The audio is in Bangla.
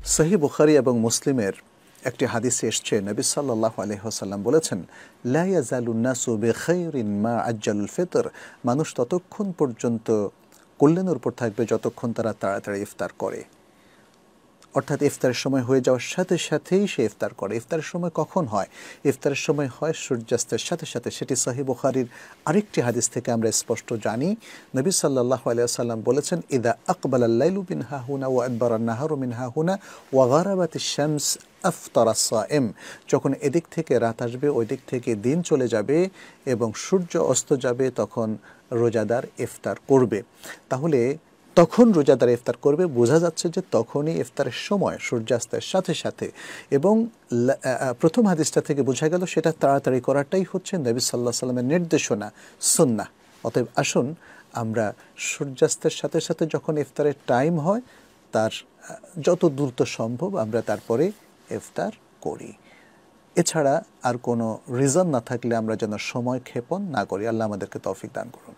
সহিহ বুখারী এবং মুসলিমের একটি হাদিসে এসছে, নবী সাল্লাল্লাহু আলাইহি ওয়াসাল্লাম বলেছেন, লা ইয়াজালুন নাসু বিখাইরিন মা আজ্জালুল ফিতর। মানুষ ততক্ষণ পর্যন্ত কল্যাণের উপর থাকবে যতক্ষণ তারা তাড়াতাড়ি ইফতার করে। অর্থাৎ ইফতারের সময় হয়ে যাওয়ার সাথে সাথেই সে ইফতার করে। ইফতারের সময় কখন হয়? ইফতারের সময় হয় সূর্যাস্তের সাথে সাথে। সেটি সহিহ বুখারীর আরেকটি হাদিস থেকে আমরা স্পষ্ট জানি। নবী সাল্লাল্লাহু আলাইহি ওয়াসাল্লাম বলেছেন, ইদা আকবালাল লাইলু মিন হাহুনা ওয়া আদবারান নাহারু মিন হাহুনা ওয়া গারাবাতিশ শামস আফতারা সায়েম। যখন এদিক থেকে রাত আসবে, ওই দিক থেকে দিন চলে যাবে এবং সূর্য অস্ত যাবে, তখন রোজাদার ইফতার করবে। তাহলে তখন রোজাদার ইফতার করবে, বোঝা যাচ্ছে যে তখনই ইফতারের সময় সূর্যাস্তের সাথে সাথে। এবং প্রথম হাদিসটা থেকে বোঝা গেল সেটা তাড়াতাড়ি করাটাই হচ্ছে নবী সাল্লাল্লাহু আলাইহি ওয়াসাল্লামের নির্দেশনা, সুন্নাহ। অতএব আসুন আমরা সূর্যাস্তের সাথে সাথে যখন ইফতারের টাইম হয় তার যত দ্রুত সম্ভব আমরা তারপরে ইফতার করি। এছাড়া আর কোনো রিজন না থাকলে আমরা যেন সময় ক্ষেপণ না করি। আল্লাহ আমাদেরকে তৌফিক দান করুন।